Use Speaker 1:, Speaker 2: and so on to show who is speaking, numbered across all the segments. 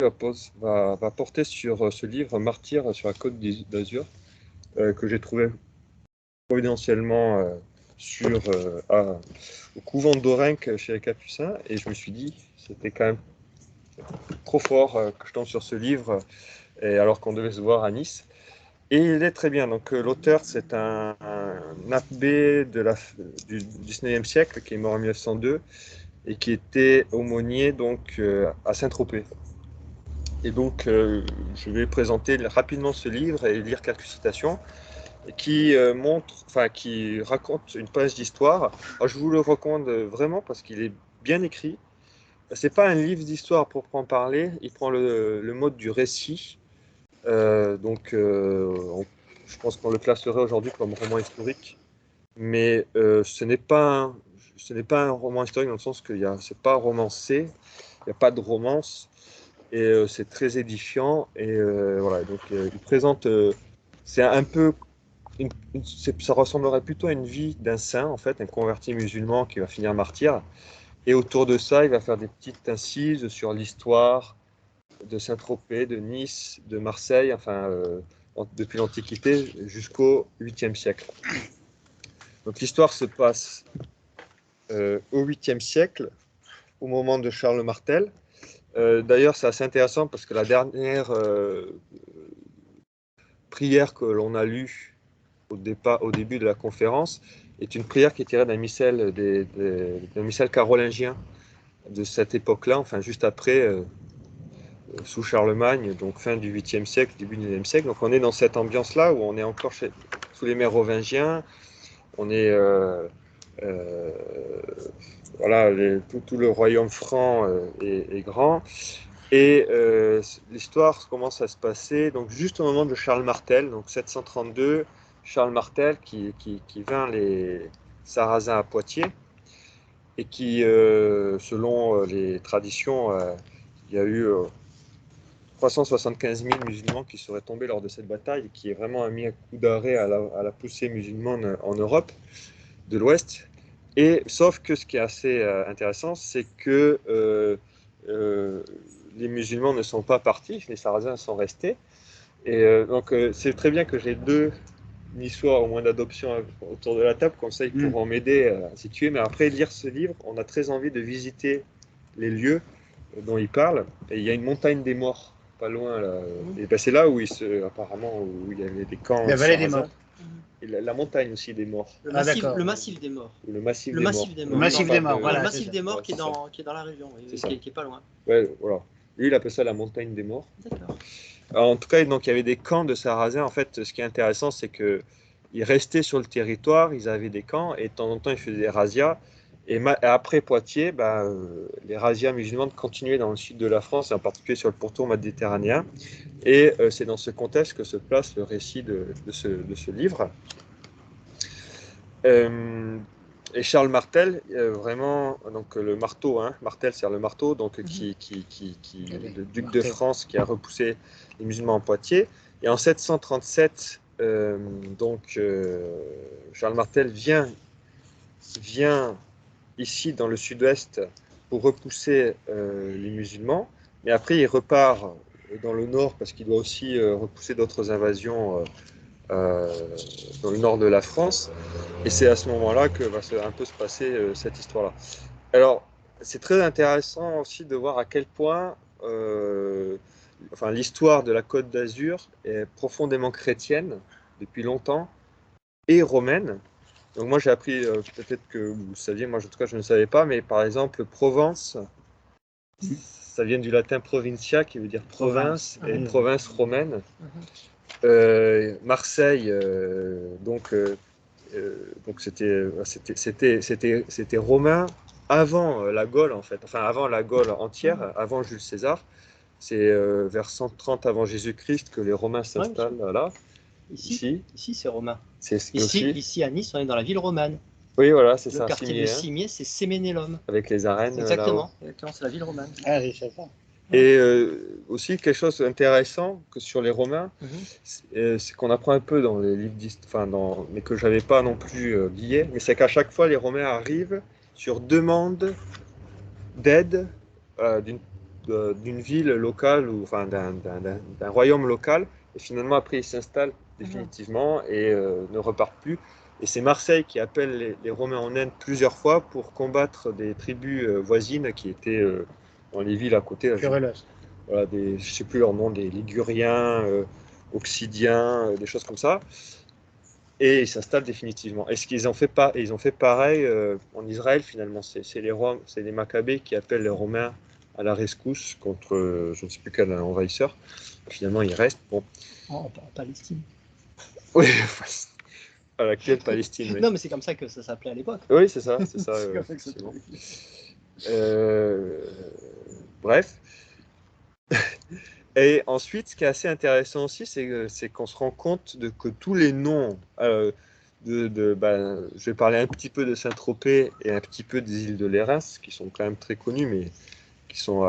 Speaker 1: va porter sur ce livre Martyr sur la Côte d'Azur, que j'ai trouvé providentiellement au couvent d'Aureinc chez les Capucins, et je me suis dit c'était quand même trop fort que je tombe sur ce livre, et alors qu'on devait se voir à Nice. Et il est très bien. Donc l'auteur, c'est un abbé du 19e siècle qui est mort en 1902 et qui était aumônier donc à Saint-Tropez. Et donc je vais présenter rapidement ce livre et lire quelques citations qui qui raconte une page d'histoire. Je vous le recommande vraiment parce qu'il est bien écrit. C'est pas un livre d'histoire pour en parler. Il prend le mode du récit. Je pense qu'on le classerait aujourd'hui comme roman historique, mais ce n'est pas un roman historique dans le sens que c'est pas romancé, il n'y a pas de romance, et c'est très édifiant. Et voilà, donc il présente, c'est un peu, ça ressemblerait plutôt à une vie d'un saint, en fait, un converti musulman qui va finir martyr. Et autour de ça, il va faire des petites incises sur l'histoire de Saint-Tropez, de Nice, de Marseille, depuis l'Antiquité jusqu'au 8e siècle. Donc l'histoire se passe au 8e siècle, au moment de Charles Martel. D'ailleurs, c'est assez intéressant parce que la dernière prière que l'on a lue au début de la conférence est une prière qui est tirée d'un missel, d'un missel carolingien de cette époque-là, enfin juste après, sous Charlemagne, donc fin du 8e siècle, début du 9e siècle. Donc on est dans cette ambiance-là où on est encore sous les mérovingiens, on est voilà, tout le royaume franc est grand. Et l'histoire commence à se passer donc juste au moment de Charles Martel, donc 732, Charles Martel qui vainc les Sarrasins à Poitiers et qui, selon les traditions, il y a eu 375 000 musulmans qui seraient tombés lors de cette bataille et qui est vraiment mis un coup d'arrêt à la poussée musulmane en Europe de l'Ouest. Et sauf que ce qui est assez intéressant, c'est que les musulmans ne sont pas partis, les Sarrasins sont restés. Et donc c'est très bien que j'ai deux niçois au moins d'adoption autour de la table, comme ça ils pourront m'aider à situer. Mais après lire ce livre, on a très envie de visiter les lieux dont il parle. Et il y a une montagne des morts, pas loin là. Et ben, c'est là où apparemment, où il y avait des camps
Speaker 2: La vallée des
Speaker 1: sarrasins.
Speaker 2: morts.
Speaker 1: Et la montagne aussi des morts.
Speaker 3: Le
Speaker 2: d'accord.
Speaker 3: massif des morts.
Speaker 1: Ou le massif
Speaker 3: Le
Speaker 1: des
Speaker 3: massif
Speaker 1: morts.
Speaker 3: des
Speaker 2: Le
Speaker 3: morts.
Speaker 2: massif des morts, voilà.
Speaker 3: Le massif des morts
Speaker 1: Ouais,
Speaker 3: qui est dans la région,
Speaker 1: C'est ça.
Speaker 3: qui est pas loin.
Speaker 1: Ouais, voilà. Lui, il appelle ça la montagne des morts.
Speaker 3: D'accord.
Speaker 1: Alors, en tout cas, donc, il y avait des camps de Sarrasins. En fait, ce qui est intéressant, c'est qu'ils restaient sur le territoire, ils avaient des camps, et de temps en temps, ils faisaient des razzias. Et après Poitiers, les razzias musulmanes continuaient dans le sud de la France, et en particulier sur le pourtour méditerranéen. Et c'est dans ce contexte que se place le récit de ce livre. Et Charles Martel, vraiment, donc le marteau, hein, Martel c'est le marteau, donc le duc de France qui a repoussé les musulmans en Poitiers. Et en 737, Charles Martel vient ici dans le sud-ouest pour repousser les musulmans, mais après il repart dans le nord parce qu'il doit aussi repousser d'autres invasions dans le nord de la France. Et c'est à ce moment-là que va un peu se passer cette histoire-là. Alors, c'est très intéressant aussi de voir à quel point l'histoire de la Côte d'Azur est profondément chrétienne depuis longtemps et romaine. Donc moi j'ai appris, peut-être que vous saviez, moi en tout cas je ne savais pas, mais par exemple Provence, ça vient du latin provincia qui veut dire province, et province romaine. Marseille, donc c'était romain avant la Gaule en fait, enfin avant la Gaule entière, avant Jules César. C'est vers 130 avant Jésus-Christ que les Romains s'installent là.
Speaker 3: Ici c'est romain.
Speaker 1: C'est
Speaker 3: Ici à Nice, on est dans la ville romane.
Speaker 1: Oui, voilà, c'est ça.
Speaker 3: Le quartier de Cimier, c'est Séménélum.
Speaker 1: Avec les arènes.
Speaker 3: Exactement, c'est la ville romane.
Speaker 2: Ah, je sais pas.
Speaker 1: Et aussi quelque chose d'intéressant que sur les Romains, c'est qu'on apprend un peu dans les livres d'histoire, mais que je n'avais pas non plus lié, mais c'est qu'à chaque fois les Romains arrivent sur demande d'aide d'une ville locale, ou enfin d'un royaume local, et finalement après ils s'installent définitivement et ne repartent plus. Et c'est Marseille qui appelle les Romains en Inde plusieurs fois pour combattre des tribus voisines qui étaient dans les villes à côté. Voilà, je ne sais plus leur nom, des Liguriens, Oxidiens, des choses comme ça. Et ils s'installent définitivement. Et ce qu'ils ont fait pas, ils ont fait pareil en Israël finalement. C'est les Maccabées qui appellent les Romains à la rescousse contre je ne sais plus quel envahisseur. Finalement, ils restent. Bon.
Speaker 3: En Palestine.
Speaker 1: Oui, à laquelle Palestine. Oui.
Speaker 3: Non, mais c'est comme ça que ça s'appelait à l'époque.
Speaker 1: Oui, c'est ça, c'est ça.
Speaker 3: Bon.
Speaker 1: Bref. Et ensuite, ce qui est assez intéressant aussi, c'est qu'on se rend compte que tous les noms, je vais parler un petit peu de Saint-Tropez et un petit peu des îles de Lérins, qui sont quand même très connues, mais qui sont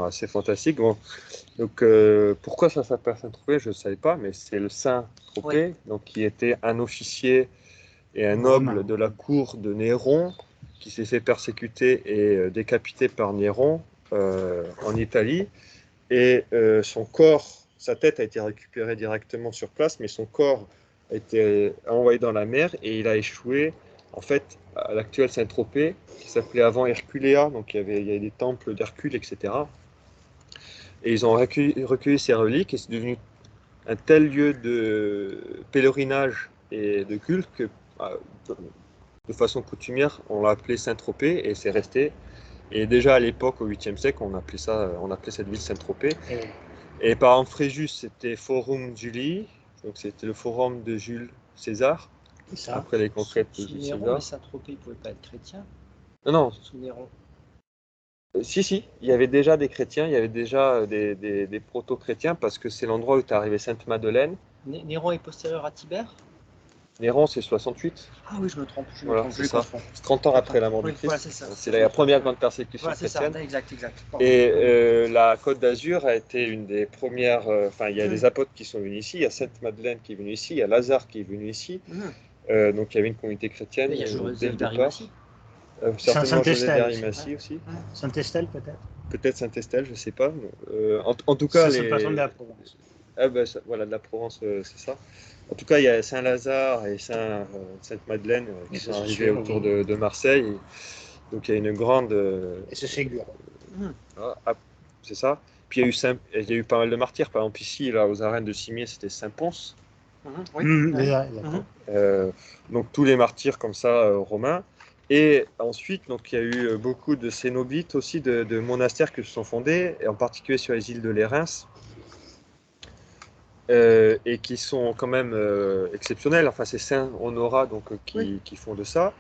Speaker 1: assez fantastiques. Bon, donc, pourquoi ça s'appelle Saint-Tropez, je ne savais pas, mais c'est le Saint-Tropez, donc, qui était un officier et un noble de la cour de Néron, qui s'est fait persécuter et décapiter par Néron en Italie. Et son corps, sa tête a été récupérée directement sur place, mais son corps a été envoyé dans la mer et il a échoué en fait à l'actuel Saint-Tropez, qui s'appelait avant Herculea, donc il y avait des temples d'Hercule, etc. Et ils ont recueilli ces reliques et c'est devenu un tel lieu de pèlerinage et de culte que, de façon coutumière, on l'a appelé Saint-Tropez et c'est resté. Et déjà à l'époque, au 8e siècle, on appelait cette ville Saint-Tropez. Et par exemple, Fréjus, c'était Forum Julii, donc c'était le forum de Jules César, après les conquêtes de Jules
Speaker 3: Néron,
Speaker 1: César.
Speaker 3: mais Saint-Tropez, il ne pouvait pas être chrétien.
Speaker 1: Non.
Speaker 3: Sous Néron.
Speaker 1: Si, il y avait déjà des chrétiens, il y avait déjà des proto-chrétiens, parce que c'est l'endroit où est arrivée Sainte-Madeleine.
Speaker 3: Néron est postérieur à Tibère?
Speaker 1: Néron, c'est 68.
Speaker 3: Ah oui, je me trompe.
Speaker 1: Voilà, c'est ça. C'est 30 ans après la mort du Christ.
Speaker 3: Voilà, c'est ça.
Speaker 1: C'est la première grande persécution chrétienne.
Speaker 3: Ça, exact.
Speaker 1: Et la Côte d'Azur a été une des premières. Il y a des apôtres qui sont venus ici. Il y a Sainte-Madeleine qui est venue ici. Il y a Lazare qui est venu ici. Donc il y avait une communauté chrétienne.
Speaker 3: Il y a Joseph d'Arimathie.
Speaker 1: Certainement Joseph d'Arimathie aussi.
Speaker 2: Saint-Estelle peut-être.
Speaker 1: Peut-être Saint-Estelle, je ne sais pas. En tout cas,
Speaker 2: c'est de la Provence.
Speaker 1: Voilà, de la Provence, c'est ça. En tout cas, il y a Saint-Lazare et Sainte-Madeleine qui sont arrivés autour de Marseille. Donc il y a une grande.
Speaker 2: Et c'est Ségur.
Speaker 1: C'est ça. Puis il y a eu pas mal de martyrs. Par exemple, ici, là, aux arènes de Cimier, c'était Saint-Pons. Donc tous les martyrs comme ça, romains. Et ensuite, donc, il y a eu beaucoup de cénobites aussi, de monastères qui se sont fondés, et en particulier sur les îles de Lérins. Et qui sont quand même exceptionnels. Enfin, c'est Saint Honorat donc, qui font de ça.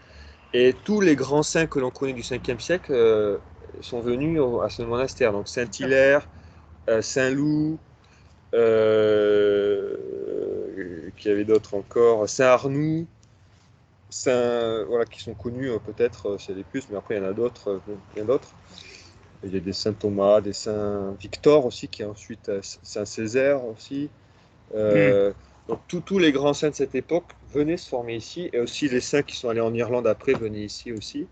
Speaker 1: Et tous les grands saints que l'on connaît du 5e siècle sont venus à ce monastère. Donc Saint-Hilaire, Saint-Loup, qui avait d'autres encore, Saint-Arnoux, qui sont connus peut-être, c'est les plus, mais après il y en a d'autres, bien d'autres. Il y a des Saint-Thomas, des Saint-Victor aussi, qui est ensuite Saint-Césaire aussi. Donc tous les grands saints de cette époque venaient se former ici, et aussi les saints qui sont allés en Irlande après venaient ici aussi.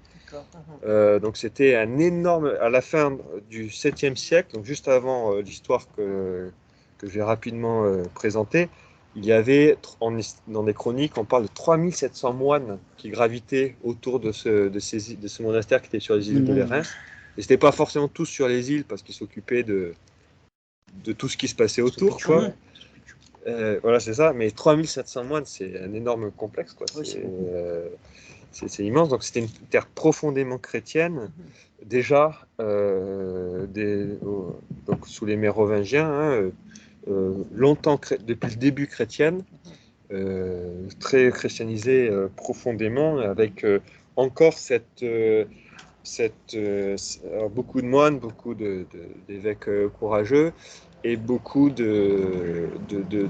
Speaker 1: Donc c'était un énorme, à la fin du 7e siècle, donc juste avant l'histoire que je vais rapidement présenter, il y avait, dans des chroniques, on parle de 3700 moines qui gravitaient autour de ce monastère qui était sur les îles de Lérins. Et ce n'était pas forcément tous sur les îles, parce qu'ils s'occupaient de tout ce qui se passait autour, quoi. Voilà, c'est ça. Mais 3700 moines, c'est un énorme complexe, quoi. C'est immense. Donc, c'était une terre profondément chrétienne, déjà, donc, sous les Mérovingiens, longtemps, depuis le début chrétienne, très christianisée profondément, avec encore beaucoup de moines, beaucoup d'évêques courageux, et beaucoup de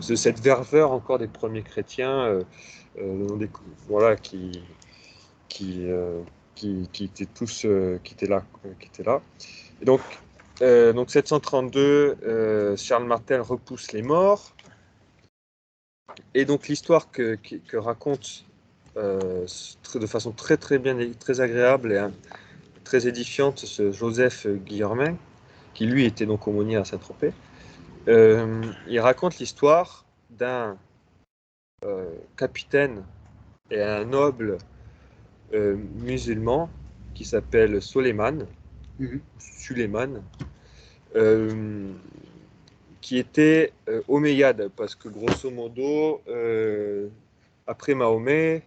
Speaker 1: cette ferveur encore des premiers chrétiens, qui étaient tous qui étaient là. Et donc 732, Charles Martel repousse les morts. Et donc l'histoire que raconte de façon très bien et très agréable et très édifiante ce Joseph Guillermin, qui lui était donc aumônier à Saint-Tropez. Il raconte l'histoire d'un capitaine et un noble musulman qui s'appelle Soleiman, Suleiman, qui était omeyyade, parce que grosso modo, après Mahomet,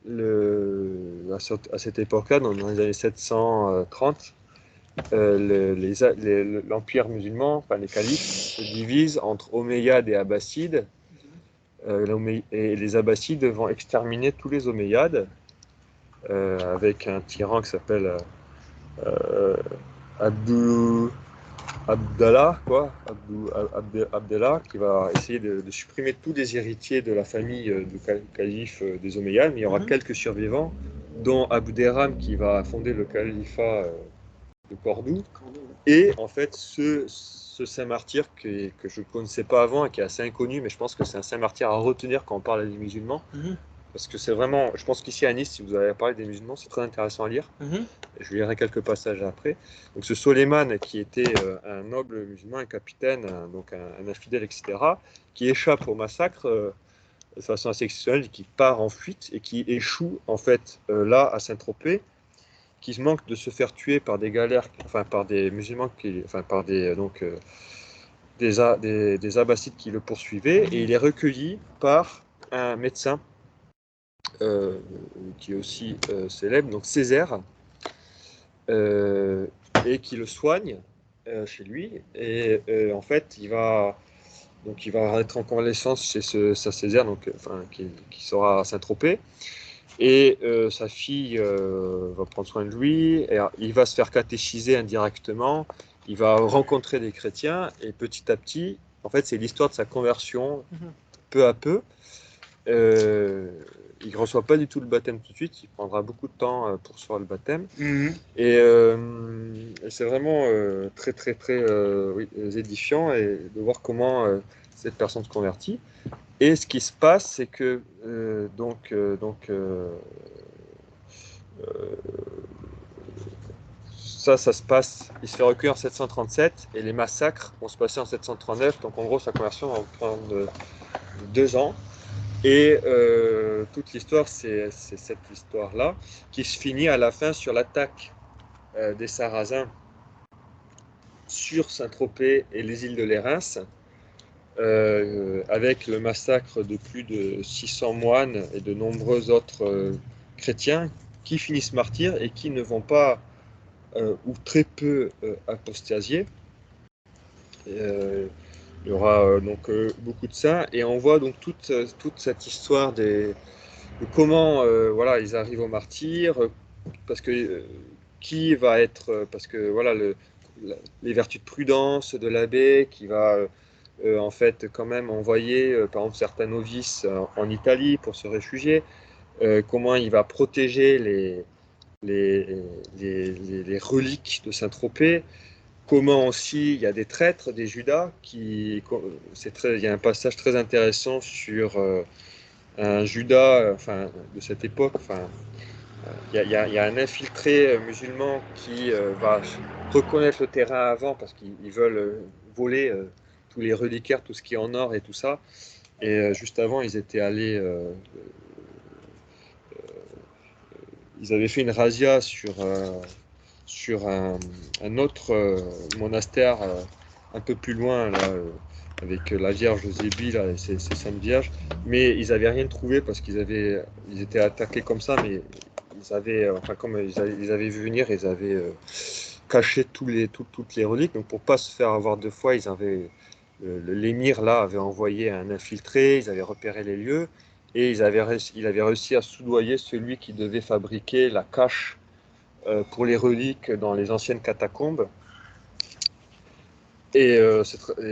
Speaker 1: à cette époque-là, dans les années 730, l'empire musulman, enfin les califes, se divisent entre Omeyyades et Abbassides. Et les Abbassides vont exterminer tous les Omeyyades avec un tyran qui s'appelle Abdallah, qui va essayer de supprimer tous les héritiers de la famille du calife des Omeyyades. Mais il y aura quelques survivants, dont Abderrahman qui va fonder le califat de Cordoue. Et en fait, ce saint martyr que je ne connaissais pas avant et qui est assez inconnu, mais je pense que c'est un saint martyr à retenir quand on parle des musulmans. Parce que c'est vraiment, je pense qu'ici à Nice, si vous avez parlé des musulmans, c'est très intéressant à lire. Je lirai quelques passages après. Donc ce Soleiman, qui était un noble musulman, un capitaine, donc un infidèle, etc., qui échappe au massacre de façon assez exceptionnelle, qui part en fuite et qui échoue en fait là à Saint-Tropez, qui se manque de se faire tuer par des galères, enfin par des musulmans, par des abbassides qui le poursuivaient, et il est recueilli par un médecin qui est aussi célèbre, donc Césaire, et qui le soigne chez lui. Et en fait, il va être en convalescence chez sa Césaire, donc, qui sera à Saint-Tropez. Et sa fille va prendre soin de lui. Et il va se faire catéchiser indirectement. Il va rencontrer des chrétiens. Et petit à petit, en fait, c'est l'histoire de sa conversion, peu à peu. Il ne reçoit pas du tout le baptême tout de suite, il prendra beaucoup de temps pour recevoir le baptême. Et c'est vraiment très, très, très édifiant et de voir comment cette personne se convertit. Et ce qui se passe, c'est que ça se passe, il se fait recueillir en 737 et les massacres vont se passer en 739. Donc en gros, sa conversion va prendre 2 ans. Et toute l'histoire, c'est cette histoire-là, qui se finit à la fin sur l'attaque des Sarrasins sur Saint-Tropez et les îles de Lérins, avec le massacre de plus de 600 moines et de nombreux autres chrétiens qui finissent martyrs et qui ne vont pas, ou très peu, apostasier. Il y aura donc beaucoup de ça, et on voit donc toute cette histoire de comment voilà, ils arrivent au martyr, parce que qui va être, parce que voilà, les vertus de prudence de l'abbé qui va en fait quand même envoyer par exemple certains novices en Italie pour se réfugier, comment il va protéger les reliques de Saint-Tropez. Comment aussi il y a des traîtres, des Judas, il y a un passage très intéressant sur un Judas de cette époque. Il y a un infiltré musulman qui va reconnaître le terrain avant parce qu'ils veulent voler tous les reliquaires, tout ce qui est en or et tout ça. Et juste avant, ils étaient allés, ils avaient fait une razzia sur un autre monastère un peu plus loin, là, avec la Vierge Zébi là, et ses Saintes Vierges, mais ils n'avaient rien trouvé parce qu'ils étaient attaqués comme ça, mais comme ils avaient vu venir, ils avaient caché toutes les reliques. Donc pour pas se faire avoir 2 fois, l'émir là avait envoyé un infiltré, ils avaient repéré les lieux, et il avait réussi à soudoyer celui qui devait fabriquer la cache pour les reliques dans les anciennes catacombes. Et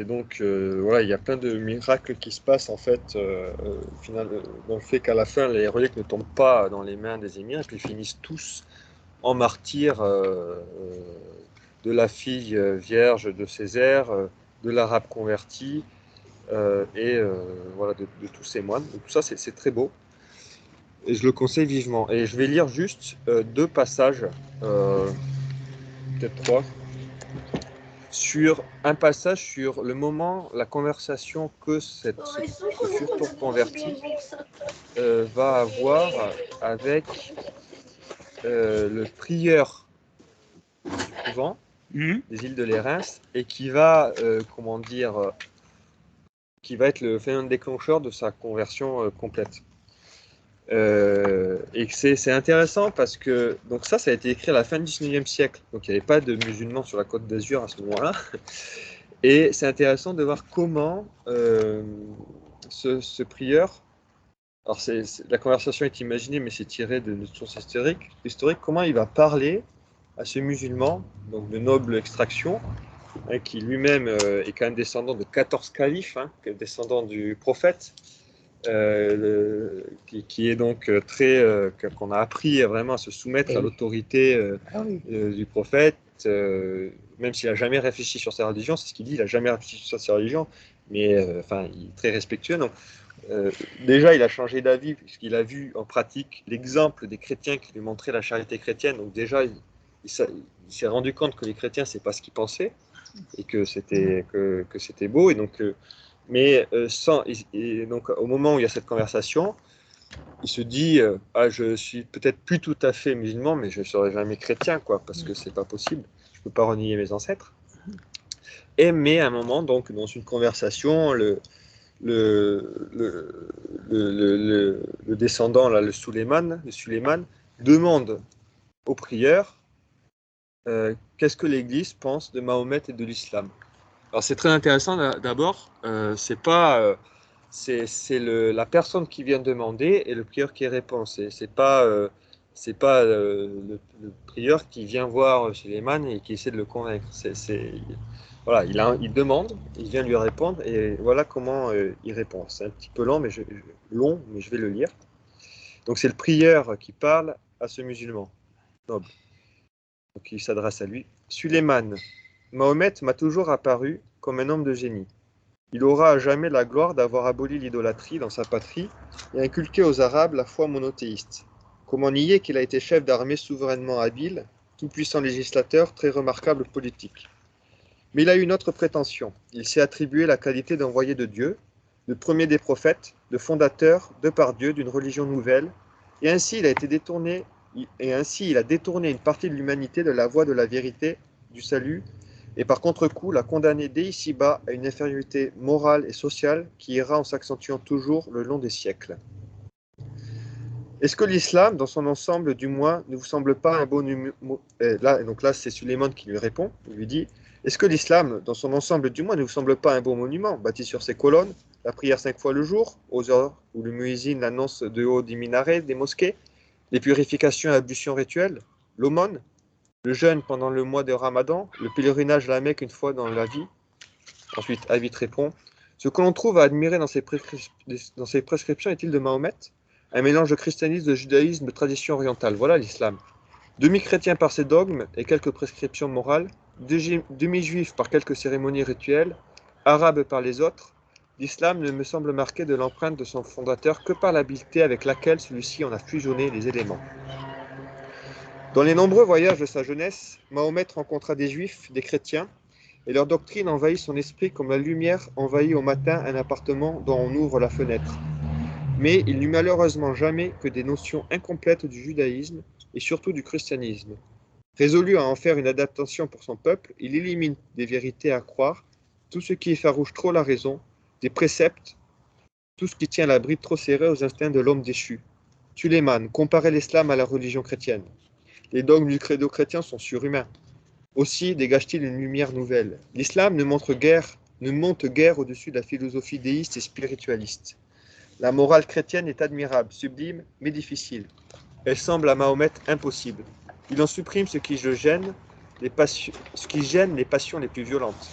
Speaker 1: donc voilà, il y a plein de miracles qui se passent en fait dans le fait qu'à la fin les reliques ne tombent pas dans les mains des émirs et puis finissent tous en martyrs de la fille vierge de Césaire, de l'arabe converti et voilà, de tous ces moines. Donc tout ça c'est très beau et je le conseille vivement. Et je vais lire juste 2 passages, peut-être 3. sur un passage sur le moment, la conversation que ce futur converti va avoir avec le prieur du couvent des îles de Lérins et qui va, qui va être le phénomène déclencheur de sa conversion complète. Et c'est intéressant parce que donc ça a été écrit à la fin du 19e siècle, donc il n'y avait pas de musulmans sur la Côte d'Azur à ce moment-là. Et c'est intéressant de voir comment ce prieur, alors la conversation est imaginée, mais c'est tiré de sources historiques, comment il va parler à ce musulman, donc de noble extraction, hein, qui lui-même est quand même descendant de 14 califes, hein, descendant du prophète, qui est donc qu'on a appris vraiment à se soumettre à l'autorité du prophète, même s'il n'a jamais réfléchi sur sa religion, c'est ce qu'il dit, il n'a jamais réfléchi sur sa religion, mais il est très respectueux. Donc, déjà, il a changé d'avis puisqu'il a vu en pratique l'exemple des chrétiens qui lui montraient la charité chrétienne. Donc déjà, il s'est rendu compte que les chrétiens, c'est pas ce qu'ils pensaient et que c'était beau. Et donc, donc, au moment où il y a cette conversation, il se dit je suis peut-être plus tout à fait musulman, mais je ne serai jamais chrétien, quoi, parce que c'est pas possible. Je peux pas renier mes ancêtres. Mais à un moment, donc, dans une conversation, le descendant, là, le Suleiman, demande au prieur qu'est-ce que l'Église pense de Mahomet et de l'islam. Alors c'est très intéressant d'abord, c'est pas la personne qui vient demander et le prieur qui répond. C'est pas le prieur qui vient voir Suleiman et qui essaie de le convaincre. Voilà, il demande, il vient lui répondre et voilà comment il répond. C'est un petit peu long, mais je vais le lire. Donc c'est le prieur qui parle à ce musulman noble. Donc il s'adresse à lui. Suleiman, Mahomet m'a toujours apparu comme un homme de génie. Il aura à jamais la gloire d'avoir aboli l'idolâtrie dans sa patrie et inculqué aux Arabes la foi monothéiste. Comment nier qu'il a été chef d'armée souverainement habile, tout-puissant législateur, très remarquable politique. Mais il a une autre prétention. Il s'est attribué la qualité d'envoyé de Dieu, de premier des prophètes, de fondateur, de par Dieu, d'une religion nouvelle, et ainsi il a détourné une partie de l'humanité de la voie de la vérité, du salut, et par contre-coup l'a condamné dès ici-bas à une infériorité morale et sociale qui ira en s'accentuant toujours le long des siècles. Est-ce que l'islam, dans son ensemble du moins, ne vous semble pas un bon donc là, c'est Suleiman qui lui répond. Il lui dit « Est-ce que l'islam, dans son ensemble du moins, ne vous semble pas un bon monument, bâti sur ses colonnes, la prière 5 fois le jour, aux heures où le muezzin l'annonce de haut des minarets, des mosquées, les purifications et ablutions rituelles, l'aumône, le jeûne pendant le mois de Ramadan, le pèlerinage à la Mecque une fois dans la vie ?» Ensuite, Avid répond « Ce que l'on trouve à admirer dans ces prescriptions est-il de Mahomet ? Un mélange de christianisme, de judaïsme, de tradition orientale. Voilà l'islam. Demi-chrétien par ses dogmes et quelques prescriptions morales, demi-juif par quelques cérémonies rituelles, arabe par les autres, l'islam ne me semble marqué de l'empreinte de son fondateur que par l'habileté avec laquelle celui-ci en a fusionné les éléments. Dans les nombreux voyages de sa jeunesse, Mahomet rencontra des juifs, des chrétiens, et leur doctrine envahit son esprit comme la lumière envahit au matin un appartement dont on ouvre la fenêtre. Mais il n'eut malheureusement jamais que des notions incomplètes du judaïsme et surtout du christianisme. Résolu à en faire une adaptation pour son peuple, il élimine des vérités à croire, tout ce qui effarouche trop la raison, des préceptes, tout ce qui tient la bride trop serrée aux instincts de l'homme déchu. Suleiman comparait l'islam à la religion chrétienne. Les dogmes du credo chrétien sont surhumains. Aussi dégage-t-il une lumière nouvelle. L'islam ne monte guère au-dessus de la philosophie déiste et spiritualiste. La morale chrétienne est admirable, sublime, mais difficile. Elle semble à Mahomet impossible. Il en supprime ce qui gêne les passions les plus violentes.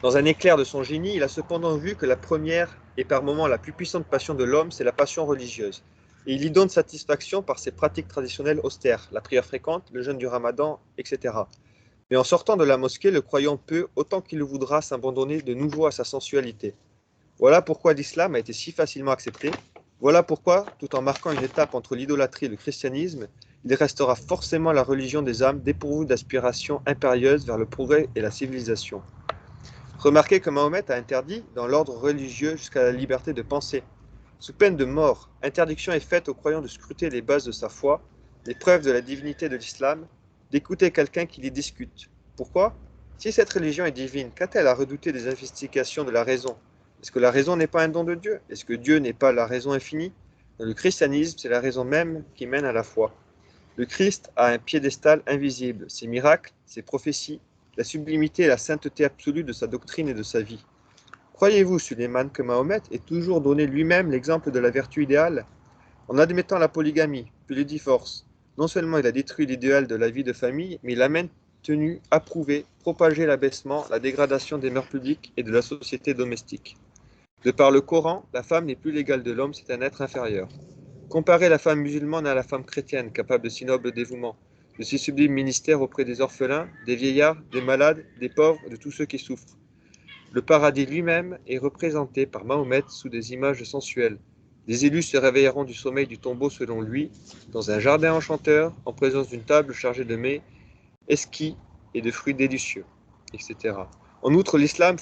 Speaker 1: Dans un éclair de son génie, il a cependant vu que la première et par moments la plus puissante passion de l'homme, c'est la passion religieuse. Et il y donne satisfaction par ses pratiques traditionnelles austères, la prière fréquente, le jeûne du Ramadan, etc. Mais en sortant de la mosquée, le croyant peut, autant qu'il le voudra, s'abandonner de nouveau à sa sensualité. Voilà pourquoi l'islam a été si facilement accepté. Voilà pourquoi, tout en marquant une étape entre l'idolâtrie et le christianisme, il restera forcément la religion des âmes dépourvue d'aspirations impérieuses vers le progrès et la civilisation. Remarquez que Mahomet a interdit, dans l'ordre religieux, jusqu'à la liberté de penser. Sous peine de mort, interdiction est faite aux croyants de scruter les bases de sa foi, les preuves de la divinité de l'islam, d'écouter quelqu'un qui les discute. Pourquoi? Si cette religion est divine, qu'a-t-elle à redouter des investigations de la raison? Est-ce que la raison n'est pas un don de Dieu? Est-ce que Dieu n'est pas la raison infinie? Dans le christianisme, c'est la raison même qui mène à la foi. Le Christ a un piédestal invisible, ses miracles, ses prophéties, la sublimité et la sainteté absolue de sa doctrine et de sa vie. Croyez-vous, Suleiman, que Mahomet ait toujours donné lui-même l'exemple de la vertu idéale? En admettant la polygamie, puis le divorce, non seulement il a détruit l'idéal de la vie de famille, mais il a maintenu, approuvé, propagé l'abaissement, la dégradation des mœurs publiques et de la société domestique. De par le Coran, la femme n'est plus l'égale de l'homme, c'est un être inférieur. Comparez la femme musulmane à la femme chrétienne, capable de si noble dévouement, de si sublime ministère auprès des orphelins, des vieillards, des malades, des pauvres, de tous ceux qui souffrent. Le paradis lui-même est représenté par Mahomet sous des images sensuelles. Les élus se réveilleront du sommeil du tombeau selon lui, dans un jardin enchanteur, en présence d'une table chargée de mets exquis et de fruits délicieux, etc. En outre, l'islam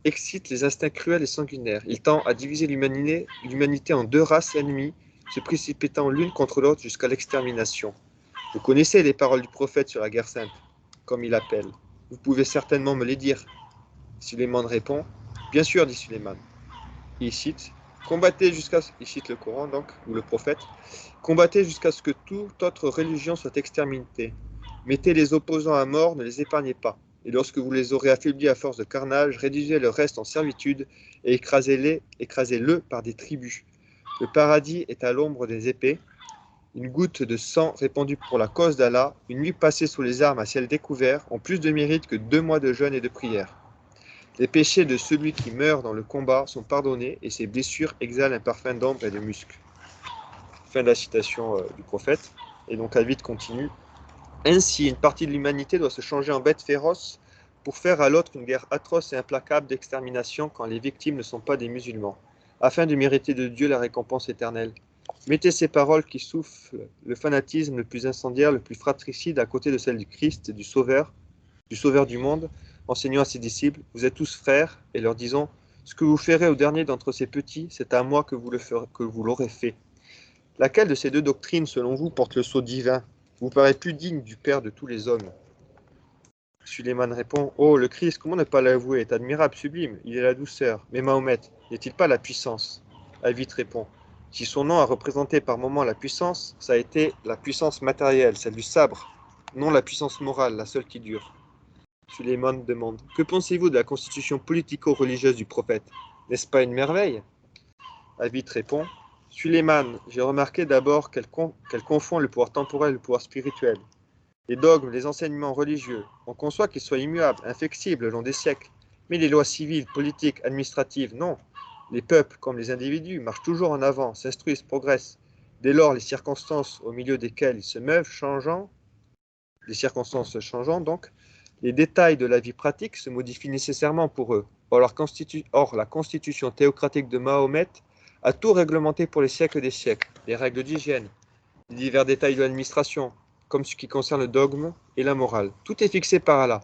Speaker 1: excite les instincts cruels et sanguinaires. Il tend à diviser l'humanité en deux races ennemies, se précipitant l'une contre l'autre jusqu'à l'extermination. Vous connaissez les paroles du prophète sur la guerre sainte, comme il appelle. Vous pouvez certainement me les dire. Suleiman répond, bien sûr, dit Suleiman. Il cite, combattez jusqu'à, il cite le Coran donc, ou le prophète, combattez jusqu'à ce que toute autre religion soit exterminée. Mettez les opposants à mort, ne les épargnez pas. Et lorsque vous les aurez affaiblis à force de carnage, réduisez le reste en servitude et écrasez-le par des tribus. Le paradis est à l'ombre des épées. Une goutte de sang répandue pour la cause d'Allah, une nuit passée sous les armes à ciel découvert, ont plus de mérite que 2 mois de jeûne et de prière. Les péchés de celui qui meurt dans le combat sont pardonnés et ses blessures exhalent un parfum d'ambre et de musc. Fin de la citation du prophète. Et donc Avid continue. Ainsi, une partie de l'humanité doit se changer en bête féroce pour faire à l'autre une guerre atroce et implacable d'extermination quand les victimes ne sont pas des musulmans, afin de mériter de Dieu la récompense éternelle. Mettez ces paroles qui soufflent le fanatisme le plus incendiaire, le plus fratricide à côté de celles du Christ, du Sauveur du monde, enseignant à ses disciples, vous êtes tous frères, et leur disant, ce que vous ferez au dernier d'entre ces petits, c'est à moi que vous l'aurez fait. Laquelle de ces deux doctrines, selon vous, porte le sceau divin, vous paraît plus digne du Père de tous les hommes? Suleiman répond, oh, le Christ, comment ne pas l'avouer, est admirable, sublime, il est la douceur, mais Mahomet, n'est-il pas la puissance? Avid répond, si son nom a représenté par moments la puissance, ça a été la puissance matérielle, celle du sabre, non la puissance morale, la seule qui dure. Suleiman demande, que pensez-vous de la constitution politico-religieuse du prophète? N'est-ce pas une merveille? Avid répond, Suleiman, j'ai remarqué d'abord qu'elle confond le pouvoir temporel et le pouvoir spirituel. Les dogmes, les enseignements religieux, on conçoit qu'ils soient immuables, inflexibles le long des siècles, mais les lois civiles, politiques, administratives, non. Les peuples, comme les individus, marchent toujours en avant, s'instruisent, progressent. Dès lors, les circonstances au milieu desquelles ils se meuvent les circonstances changeant donc, les détails de la vie pratique se modifient nécessairement pour eux. Or, la constitution théocratique de Mahomet a tout réglementé pour les siècles des siècles, les règles d'hygiène, les divers détails de l'administration, comme ce qui concerne le dogme et la morale. Tout est fixé par Allah.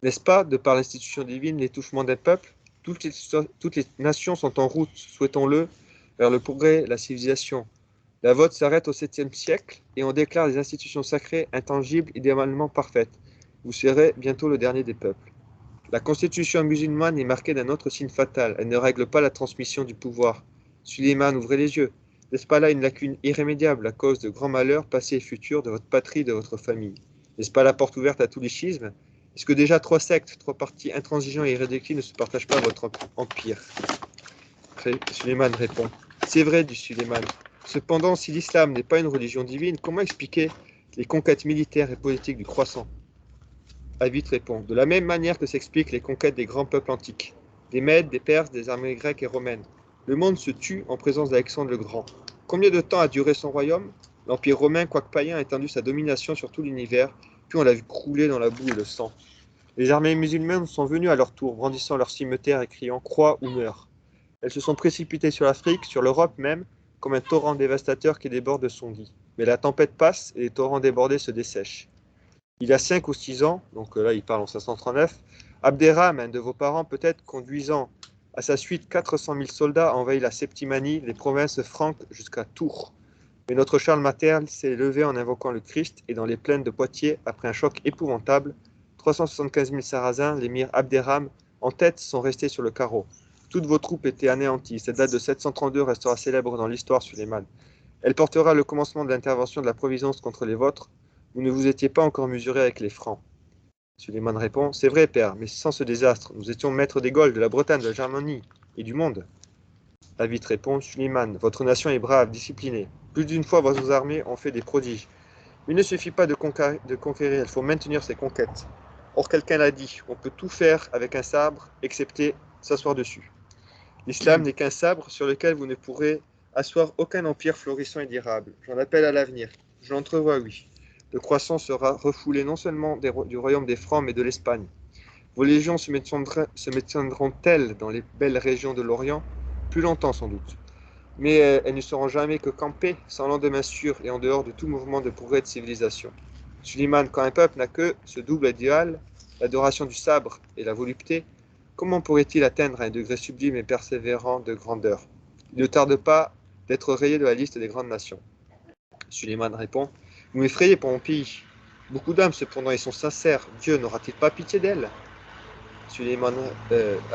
Speaker 1: N'est-ce pas, de par l'institution divine, l'étouffement des peuples, toutes les nations sont en route, souhaitons-le, vers le progrès, la civilisation. La vôtre s'arrête au 7e siècle et on déclare les institutions sacrées, intangibles, idéalement parfaites. Vous serez bientôt le dernier des peuples. La constitution musulmane est marquée d'un autre signe fatal. Elle ne règle pas la transmission du pouvoir. Suleiman, ouvrez les yeux. N'est-ce pas là une lacune irrémédiable à cause de grands malheurs passés et futurs de votre patrie et de votre famille? N'est-ce pas la porte ouverte à tous les schismes? Est-ce que déjà 3 sectes, 3 partis intransigeants et hérédicales ne se partagent pas votre empire? Suleiman répond. C'est vrai, dit Suleiman. Cependant, si l'islam n'est pas une religion divine, comment expliquer les conquêtes militaires et politiques du croissant? Avid répond. De la même manière que s'expliquent les conquêtes des grands peuples antiques, des Mèdes, des Perses, des armées grecques et romaines. Le monde se tue en présence d'Alexandre le Grand. Combien de temps a duré son royaume? L'Empire romain, quoique païen, a étendu sa domination sur tout l'univers, puis on l'a vu crouler dans la boue et le sang. Les armées musulmanes sont venues à leur tour, brandissant leurs cimetères et criant « Croix ou meurt ». Elles se sont précipitées sur l'Afrique, sur l'Europe même, comme un torrent dévastateur qui déborde de son lit. mais la tempête passe et les torrents débordés se dessèchent. Il y a 5 ou 6 ans, donc là il parle en 539, Abderrahman, un de vos parents peut-être, conduisant à sa suite 400 000 soldats, a envahi la Septimanie, les provinces franques jusqu'à Tours. Mais notre Charles Martel s'est levé en invoquant le Christ, et dans les plaines de Poitiers, après un choc épouvantable, 375 000 Sarrasins, l'émir Abderrahman, en tête, sont restés sur le carreau. Toutes vos troupes étaient anéanties. Cette date de 732 restera célèbre dans l'histoire, Suleiman. Elle portera le commencement de l'intervention de la Providence contre les vôtres. Vous ne vous étiez pas encore mesuré avec les Francs. Suleiman répond, c'est vrai, père, mais sans ce désastre, nous étions maîtres des Gaules, de la Bretagne, de la Germanie et du monde. David répond, Suleiman, votre nation est brave, disciplinée. Plus d'une fois, vos armées ont fait des prodiges. Mais il ne suffit pas de conquérir, il faut maintenir ses conquêtes. Or, quelqu'un l'a dit, on peut tout faire avec un sabre, excepté s'asseoir dessus. L'islam n'est qu'un sabre sur lequel vous ne pourrez asseoir aucun empire florissant et durable. J'en appelle à l'avenir. Je l'entrevois, oui. Le croissant sera refoulé non seulement du royaume des Francs, mais de l'Espagne. Vos légions se maintiendront-elles dans les belles régions de l'Orient? Plus longtemps, sans doute. Mais elles ne seront jamais que campées, sans lendemain sûr et en dehors de tout mouvement de progrès de civilisation. Suleiman, quand un peuple n'a que ce double idéal, l'adoration du sabre et la volupté, comment pourrait-il atteindre un degré sublime et persévérant de grandeur? Il ne tarde pas d'être rayé de la liste des grandes nations. Suleiman répond, vous m'effrayez pour mon pays. Beaucoup d'âmes, cependant, ils sont sincères. Dieu n'aura-t-il pas pitié d'elles? Suleiman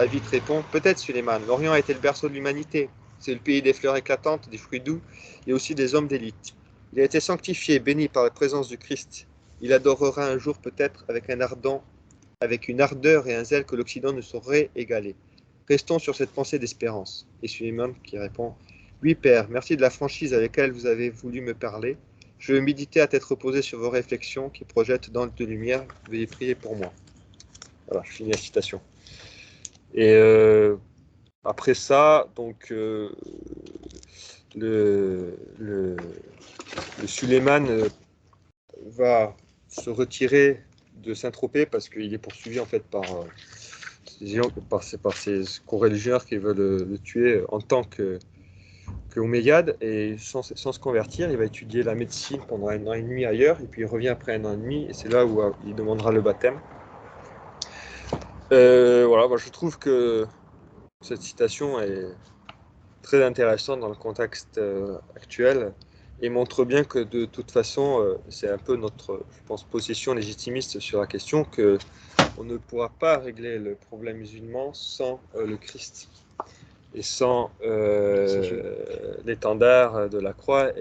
Speaker 1: vite répond, peut-être Suleiman, l'Orient a été le berceau de l'humanité. C'est le pays des fleurs éclatantes, des fruits doux et aussi des hommes d'élite. Il a été sanctifié, béni par la présence du Christ. Il adorera un jour peut-être avec une ardeur et un zèle que l'Occident ne saurait égaler. Restons sur cette pensée d'espérance. Et Suleiman qui répond, oui père, merci de la franchise avec laquelle vous avez voulu me parler. Je veux méditer à tête reposée sur vos réflexions qui projettent dans de lumière. Veuillez prier pour moi. Voilà, je finis la citation. Et après ça, donc le Suleiman va se retirer de Saint-Tropez parce qu'il est poursuivi en fait par ses co-religieurs qui veulent le tuer en tant que Omeyyade, et sans se convertir, il va étudier la médecine pendant 1 an et demi ailleurs, et puis il revient après 1 an et demi, et c'est là où il demandera le baptême. Voilà, moi, je trouve que cette citation est très intéressante dans le contexte actuel et montre bien que de toute façon, c'est un peu notre, je pense, position légitimiste sur la question que on ne pourra pas régler le problème musulman sans le Christ et sans l'étendard de la croix.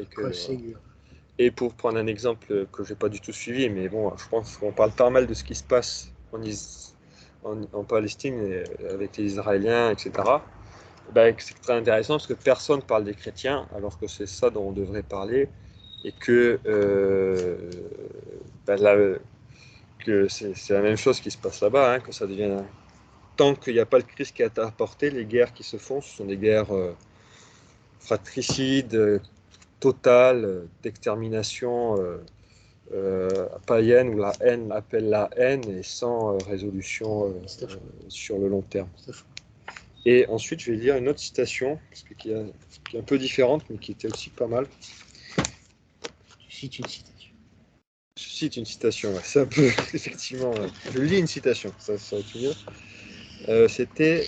Speaker 1: Et pour prendre un exemple que je n'ai pas du tout suivi, mais bon, je pense qu'on parle pas mal de ce qui se passe en Palestine avec les Israéliens, etc. Ben, c'est très intéressant parce que personne ne parle des chrétiens, alors que c'est ça dont on devrait parler, et que, que c'est la même chose qui se passe là-bas, hein, que ça devient... Tant qu'il n'y a pas le Christ qui est apporté, les guerres qui se font, ce sont des guerres fratricides, totales, d'extermination païenne, où la haine appelle la haine et sans résolution sur le long terme. Et ensuite, je vais lire une autre citation, qui est un peu différente, mais qui était aussi pas mal.
Speaker 2: Tu cites une citation.
Speaker 1: Je cite une citation, ouais. C'est un peu, effectivement, je lis une citation, ça va être mieux. C'était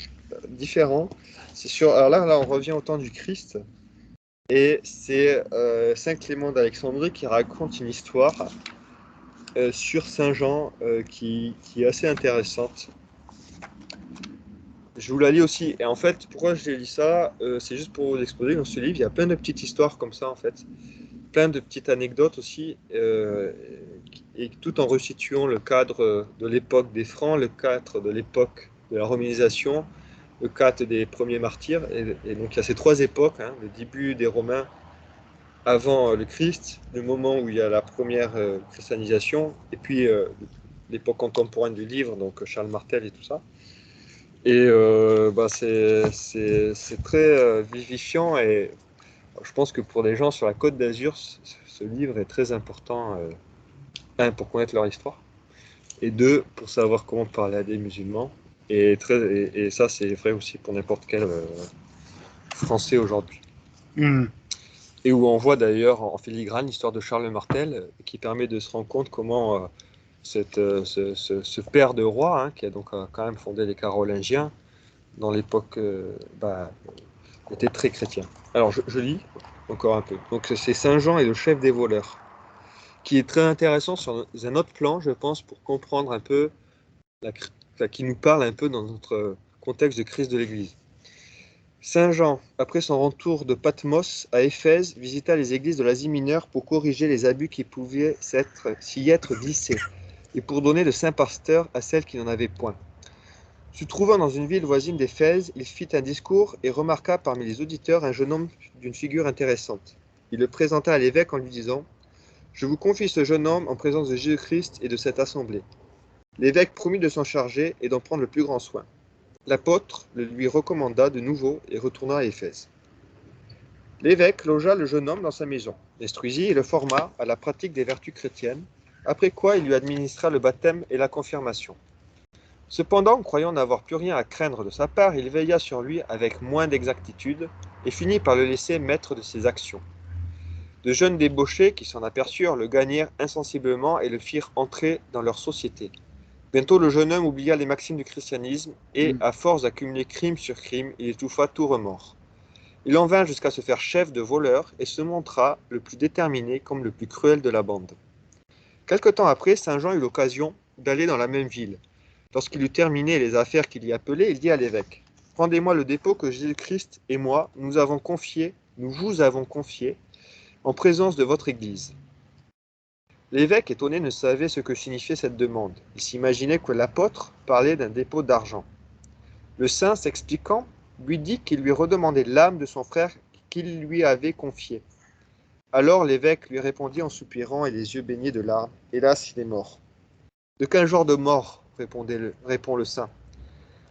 Speaker 1: différent. C'est sur, alors là, on revient au temps du Christ, et c'est Saint Clément d'Alexandrie qui raconte une histoire sur Saint Jean qui est assez intéressante. Je vous la lis aussi. Et en fait, pourquoi je lis ça, c'est juste pour vous exposer. Dans ce livre, il y a plein de petites histoires comme ça, en fait. Plein de petites anecdotes aussi. Et tout en resituant le cadre de l'époque des Francs, le cadre de l'époque de la romanisation, le cadre des premiers martyrs. Et donc, il y a ces 3 époques, hein, le début des Romains avant le Christ, le moment où il y a la première christianisation, et puis l'époque contemporaine du livre, donc Charles Martel et tout ça. Et c'est très vivifiant, et je pense que pour les gens sur la Côte d'Azur, ce livre est très important, pour connaître leur histoire, et 2, pour savoir comment parler à des musulmans, et ça c'est vrai aussi pour n'importe quel Français aujourd'hui. et où on voit d'ailleurs en filigrane l'histoire de Charles Martel, qui permet de se rendre compte comment ce père de roi, hein, qui a donc quand même fondé les Carolingiens, dans l'époque, était très chrétien. Alors je lis encore un peu. Donc c'est Saint Jean et le chef des voleurs, qui est très intéressant sur un autre plan, je pense, pour comprendre un peu, qui nous parle un peu dans notre contexte de crise de l'Église. Saint Jean, après son retour de Patmos à Éphèse, visita les églises de l'Asie mineure pour corriger les abus qui pouvaient s'y être glissés et pour donner de saints pasteurs à celles qui n'en avaient point. Se trouvant dans une ville voisine d'Éphèse, il fit un discours et remarqua parmi les auditeurs un jeune homme d'une figure intéressante. Il le présenta à l'évêque en lui disant : « Je vous confie ce jeune homme en présence de Jésus-Christ et de cette assemblée. » L'évêque promit de s'en charger et d'en prendre le plus grand soin. L'apôtre le lui recommanda de nouveau et retourna à Éphèse. L'évêque logea le jeune homme dans sa maison, l'instruisit et le forma à la pratique des vertus chrétiennes, après quoi il lui administra le baptême et la confirmation. Cependant, croyant n'avoir plus rien à craindre de sa part, il veilla sur lui avec moins d'exactitude et finit par le laisser maître de ses actions. De jeunes débauchés qui s'en aperçurent le gagnèrent insensiblement et le firent entrer dans leur société. Bientôt le jeune homme oublia les maximes du christianisme et, à force d'accumuler crime sur crime, il étouffa tout remords. Il en vint jusqu'à se faire chef de voleurs et se montra le plus déterminé comme le plus cruel de la bande. Quelque temps après, Saint Jean eut l'occasion d'aller dans la même ville. Lorsqu'il eut terminé les affaires qu'il y appelait, il dit à l'évêque : « Rendez-moi le dépôt que Jésus-Christ et moi nous vous avons confié en présence de votre Église. » L'évêque, étonné, ne savait ce que signifiait cette demande. Il s'imaginait que l'apôtre parlait d'un dépôt d'argent. Le saint, s'expliquant, lui dit qu'il lui redemandait l'âme de son frère qu'il lui avait confiée. Alors l'évêque lui répondit en soupirant et les yeux baignés de larmes : « Hélas, il est mort. » « De quel genre de mort ? Répond le saint.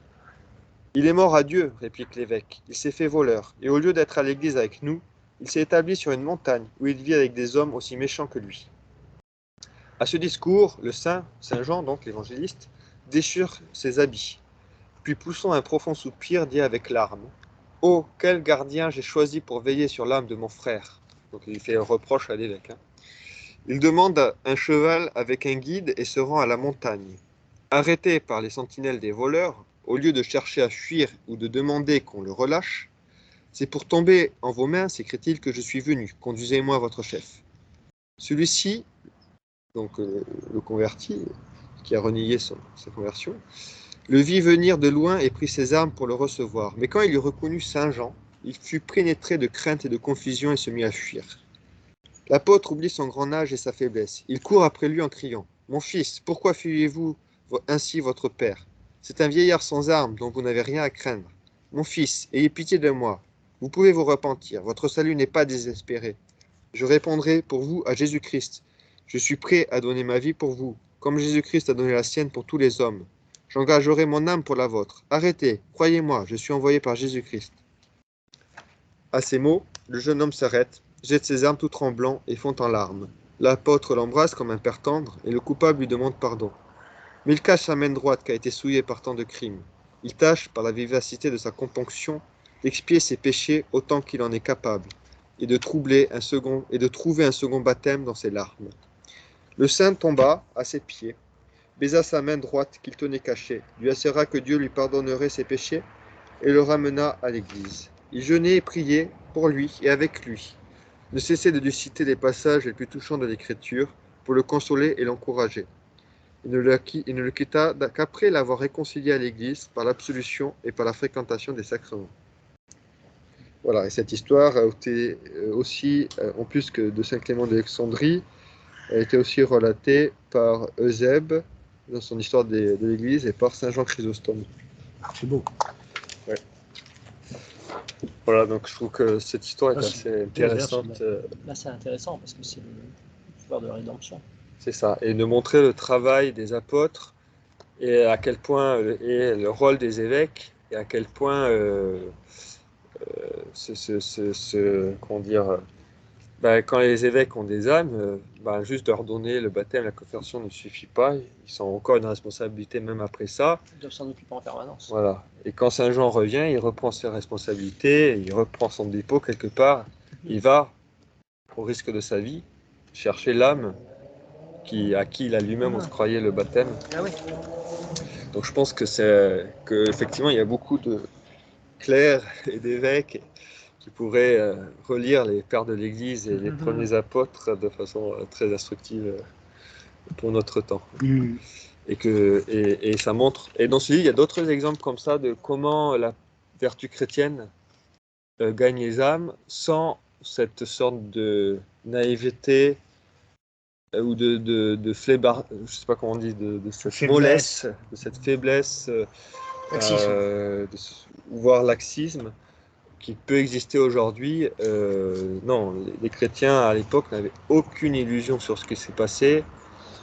Speaker 1: « Il est mort à Dieu, réplique l'évêque. Il s'est fait voleur, et au lieu d'être à l'église avec nous, il s'est établi sur une montagne où il vit avec des hommes aussi méchants que lui. » À ce discours, le Saint Jean, donc l'évangéliste, déchire ses habits, puis poussant un profond soupir, dit avec larmes : « Oh, quel gardien j'ai choisi pour veiller sur l'âme de mon frère !» Donc il fait un reproche à l'évêque. Il demande un cheval avec un guide et se rend à la montagne. Arrêté par les sentinelles des voleurs, au lieu de chercher à fuir ou de demander qu'on le relâche, « C'est pour tomber en vos mains, s'écrie-t-il, que je suis venu. Conduisez-moi votre chef. » Celui-ci, donc le converti, qui a renié sa conversion, le vit venir de loin et prit ses armes pour le recevoir. Mais quand il eut reconnu Saint Jean, il fut pénétré de crainte et de confusion et se mit à fuir. L'apôtre oublie son grand âge et sa faiblesse. Il court après lui en criant : « Mon fils, pourquoi fuyez-vous ainsi votre père ? C'est un vieillard sans armes dont vous n'avez rien à craindre. Mon fils, ayez pitié de moi. Vous pouvez vous repentir. Votre salut n'est pas désespéré. Je répondrai pour vous à Jésus-Christ. Je suis prêt à donner ma vie pour vous, comme Jésus-Christ a donné la sienne pour tous les hommes. J'engagerai mon âme pour la vôtre. Arrêtez, croyez-moi, je suis envoyé par Jésus-Christ. » À ces mots, le jeune homme s'arrête, jette ses armes tout tremblant et fond en larmes. L'apôtre l'embrasse comme un père tendre et le coupable lui demande pardon. Mais il cache sa main droite qui a été souillée par tant de crimes. Il tâche, par la vivacité de sa componction, d'expier ses péchés autant qu'il en est capable et de trouver un second baptême dans ses larmes. Le saint tomba à ses pieds, baisa sa main droite qu'il tenait cachée, lui assura que Dieu lui pardonnerait ses péchés et le ramena à l'église. Il jeûnait et priait pour lui et avec lui, ne cessait de lui citer les passages les plus touchants de l'Écriture pour le consoler et l'encourager. Il ne le quitta qu'après l'avoir réconcilié à l'Église par l'absolution et par la fréquentation des sacrements. Voilà, et cette histoire a été aussi, en plus que de Saint Clément d'Alexandrie, a été aussi relatée par Eusèbe dans son histoire de l'Église et par Saint Jean Chrysostome.
Speaker 2: C'est beau.
Speaker 1: Ouais. Voilà, donc je trouve que cette histoire est assez intéressante.
Speaker 3: Là, c'est intéressant parce que c'est l'histoire de la rédemption.
Speaker 1: C'est ça, et de montrer le travail des apôtres et à quel point et le rôle des évêques et à quel point comment dire, quand les évêques ont des âmes, juste leur donner le baptême, la confession ne suffit pas. Ils ont encore une responsabilité même après ça.
Speaker 3: Ils doivent s'en occuper en permanence.
Speaker 1: Voilà. Et quand Saint Jean revient, il reprend ses responsabilités, il reprend son dépôt quelque part. Il va au risque de sa vie, chercher l'âme à qui il a lui-même octroyé le baptême.
Speaker 3: Ah oui.
Speaker 1: Donc je pense que effectivement il y a beaucoup de clercs et d'évêques qui pourraient relire les pères de l'Église et les premiers apôtres de façon très instructive pour notre temps. Et ça montre. Et dans ce livre, il y a d'autres exemples comme ça de comment la vertu chrétienne gagne les âmes sans cette sorte de naïveté ou de flébard, je sais pas comment on dit, de cette mollesse, de cette faiblesse, voire laxisme qui peut exister aujourd'hui. Non, les chrétiens à l'époque n'avaient aucune illusion sur ce qui s'est passé.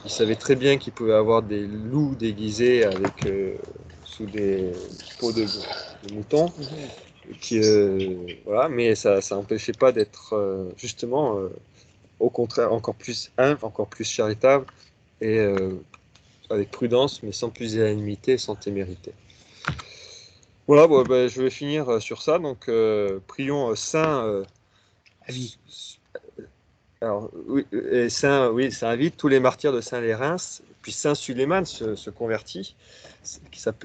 Speaker 1: Ils savaient très bien qu'ils pouvaient avoir des loups déguisés avec, sous des peaux de moutons. Voilà, mais ça n'empêchait pas d'être justement, au contraire, encore plus humble, encore plus charitable et avec prudence, mais sans pusillanimité, sans témérité. Voilà, bon, ben, je vais finir sur ça. Donc, prions Saint. Alors, oui, Saint, oui, ça invite tous les martyrs de Saint-Lérins. Puis Saint Suleiman se convertit,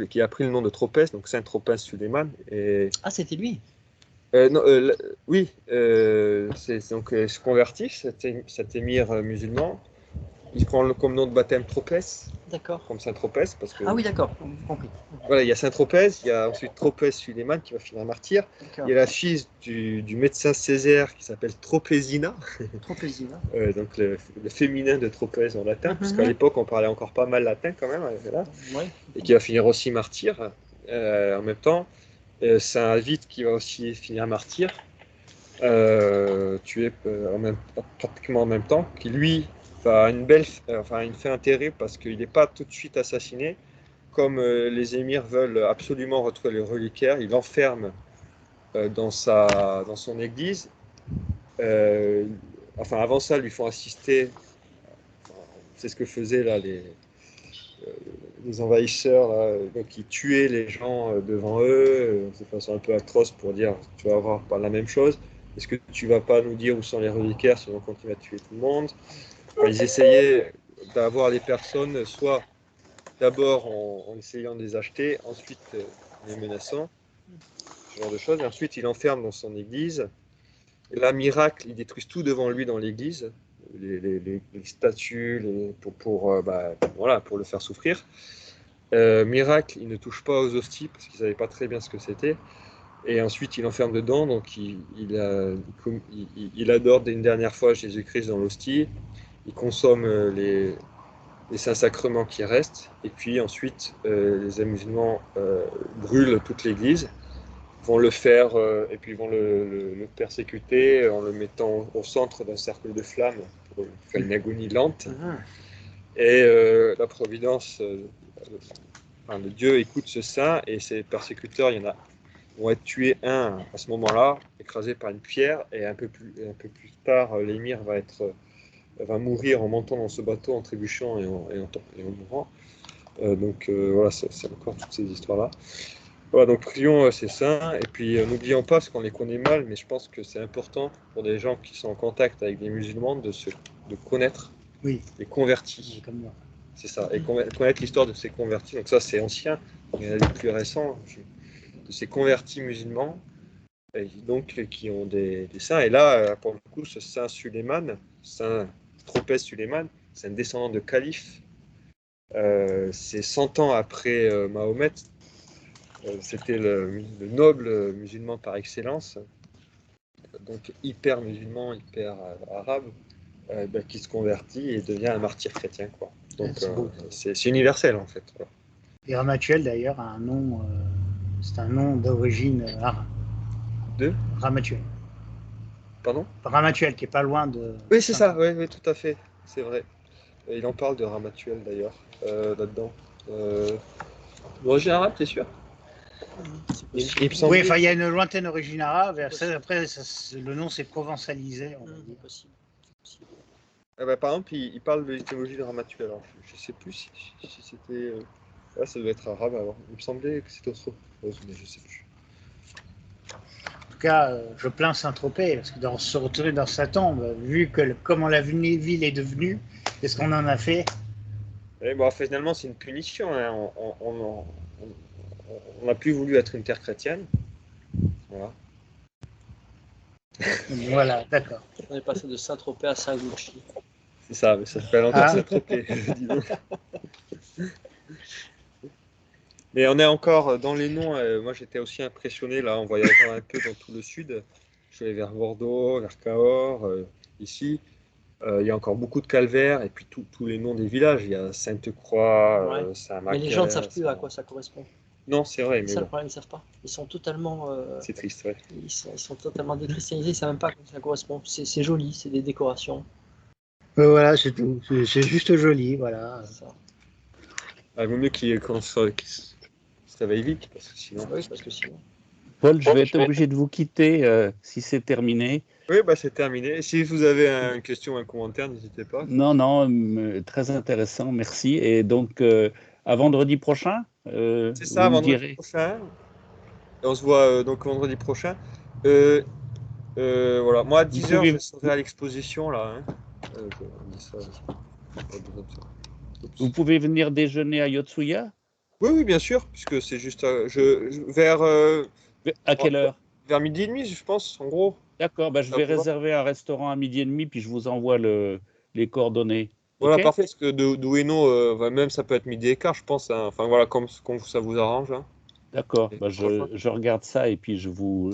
Speaker 1: qui a pris le nom de Tropez, donc Saint Tropez Suleiman.
Speaker 3: Ah, c'était lui.
Speaker 1: Non, oui, c'est donc se convertit, cet émir musulman. Il prend comme nom de baptême Tropez.
Speaker 3: D'accord.
Speaker 1: Comme Saint Tropez, parce que.
Speaker 3: Ah oui, d'accord, compris.
Speaker 1: Voilà, il y a Saint Tropez, il y a ensuite Tropez Suleiman qui va finir martyr. Il y a la fille du médecin Césaire qui s'appelle Tropezina.
Speaker 3: Tropezina.
Speaker 1: Donc le féminin de Tropez en latin, parce qu'à l'époque on parlait encore pas mal latin quand même, là, et qui va finir aussi martyr en même temps. Saint Vite qui va aussi finir martyr, tué pratiquement en même temps, qui lui va une fin terrible parce qu'il n'est pas tout de suite assassiné. Comme les émirs veulent absolument retrouver le reliquaire, il l'enferme dans son église. Avant ça, ils lui font assister. C'est ce que faisaient là les envahisseurs, là, donc ils tuaient les gens devant eux de façon un peu atroce pour dire tu vas avoir pas la même chose. Est-ce que tu vas pas nous dire où sont les reliquaires sinon on continue à tuer tout le monde? Ils essayaient d'avoir les personnes soit d'abord en essayant de les acheter, ensuite les menaçant, ce genre de choses. Et ensuite, il enferme dans son église. Et là, miracle, ils détruisent tout devant lui dans l'église, les statues, pour le faire souffrir. Miracle, il ne touche pas aux hosties parce qu'ils ne savaient pas très bien ce que c'était. Et ensuite, il enferme dedans, donc il adore une dernière fois Jésus-Christ dans l'hostie. Il consomme les saints sacrements qui restent, et puis ensuite les musulmans brûlent toute l'église, vont le faire, et puis vont le persécuter en le mettant au centre d'un cercle de flammes pour faire une agonie lente. Et la providence, le Dieu écoute ce saint, et ses persécuteurs, il y en a, vont être tués un à ce moment-là, écrasé par une pierre, et un peu plus tard, l'émir va mourir en montant dans ce bateau, en trébuchant et en mourant. Voilà, c'est encore toutes ces histoires-là. Voilà, donc prions ces saints, et puis n'oublions pas, parce qu'on les connaît mal, mais je pense que c'est important pour des gens qui sont en contact avec des musulmans de connaître les convertis.
Speaker 2: Comme moi.
Speaker 1: C'est ça, et connaître l'histoire de ces convertis. Donc ça, c'est ancien, il y en a des plus récents, de ces convertis musulmans, et donc qui ont des saints. Et là, pour le coup, ce saint Suleiman, saint Tropez Suleiman, c'est un descendant de calife. C'est 100 ans après Mahomet. C'était le noble musulman par excellence, donc hyper musulman, hyper arabe, qui se convertit et devient un martyr chrétien, quoi. Donc c'est universel en fait. Quoi.
Speaker 2: Et Ramatuel d'ailleurs a un nom, c'est un nom d'origine arabe. Ramatuel.
Speaker 1: Pardon?
Speaker 2: Ramatuel qui est pas loin de.
Speaker 1: Oui, c'est ça, oui, tout à fait, c'est vrai. Et il en parle de Ramatuel d'ailleurs, là-dedans. D'origine arabe, t'es sûr?
Speaker 2: Oui, il y a une lointaine origine arabe, et après le nom s'est provençalisé. On va dire.
Speaker 3: Possible.
Speaker 1: Par exemple, il parle de l'étymologie de Ramatuel. Alors, je ne sais plus si c'était. Ça doit être arabe alors. Il me semblait que c'était autre chose, mais je ne sais plus.
Speaker 2: cas, je plains Saint-Tropez, parce que se retrouver dans sa tombe, vu comment la ville est devenue, qu'est-ce qu'on en a fait?
Speaker 1: Et bon, finalement, c'est une punition. Hein. On n'a plus voulu être une terre chrétienne. Voilà.
Speaker 2: Voilà, d'accord.
Speaker 3: On est passé de Saint-Tropez à Saint-Gucci.
Speaker 1: C'est ça, mais ça s'appelle encore Saint-Tropez, dis donc. Mais on est encore dans les noms. Moi, j'étais aussi impressionné là en voyageant un peu dans tout le sud. Je suis allé vers Bordeaux, vers Cahors, ici. Il y a encore beaucoup de calvaires et puis tous les noms des villages. Il y a Sainte-Croix,
Speaker 3: Ouais.
Speaker 1: Saint-Macaire.
Speaker 3: Mais les gens ne savent plus à quoi ça correspond.
Speaker 1: Non, c'est vrai,
Speaker 3: C'est
Speaker 1: mais
Speaker 3: ça le
Speaker 1: bon,
Speaker 3: problème, ils ne savent pas. Ils sont totalement,
Speaker 1: c'est triste, ouais.
Speaker 3: ils sont totalement déchristianisés, ils ne savent même pas à quoi ça correspond. C'est joli, c'est des décorations.
Speaker 2: Voilà, c'est tout. C'est juste joli, voilà.
Speaker 3: C'est ça.
Speaker 1: Il vaut mieux qu'on se réveille vite, parce que sinon.
Speaker 3: Oui, parce que sinon.
Speaker 4: Paul, je vais être obligé de vous quitter si c'est terminé.
Speaker 1: Oui, bah, c'est terminé. Et si vous avez une question ou un commentaire, n'hésitez pas.
Speaker 4: Non, non, très intéressant, merci. Et donc, à vendredi prochain,
Speaker 1: C'est ça,
Speaker 4: vous me
Speaker 1: vendredi
Speaker 4: direz.
Speaker 1: prochain. Et on se voit donc vendredi prochain. Voilà. Moi, à 10h,
Speaker 4: pouvez-
Speaker 1: je serai à l'exposition, là. Hein. Je dis ça. Pas besoin de ça. Oups.
Speaker 4: Vous pouvez venir déjeuner à Yotsuya?
Speaker 1: Oui, oui, bien sûr, puisque c'est juste vers,
Speaker 4: À quelle heure?
Speaker 1: vers midi et demi, je pense, en gros.
Speaker 4: D'accord, bah, je
Speaker 1: Ça
Speaker 4: vais
Speaker 1: vous va?
Speaker 4: réserver un restaurant à 12h30, puis je vous envoie les coordonnées.
Speaker 1: Voilà,
Speaker 4: Ok?
Speaker 1: parfait, parce que de Ueno, même ça peut être midi et quart, je pense. Hein. Enfin, voilà, comme ça vous arrange. Hein.
Speaker 4: D'accord,
Speaker 1: Et
Speaker 4: bah,
Speaker 1: pourquoi pas.
Speaker 4: je regarde ça et puis je vous